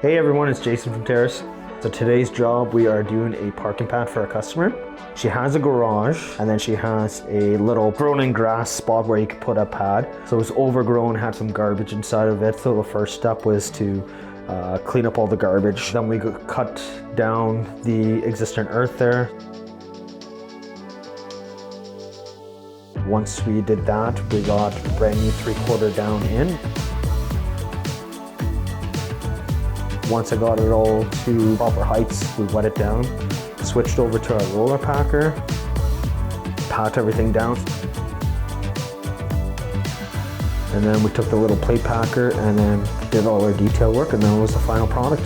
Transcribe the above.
Hey everyone, it's Jason from Terrace. So today's job, we are doing a parking pad for a customer. She has a garage and then she has a little grown-in grass spot where you could put a pad. So it was overgrown, had some garbage inside of it. So the first step was to clean up all the garbage. Then we cut down the existing earth there. Once we did that, we got brand new 3/4 down in. Once I got it all to proper heights, we wet it down, switched over to our roller packer, pat everything down. And then we took the little plate packer and then did all our detail work, and then it was the final product.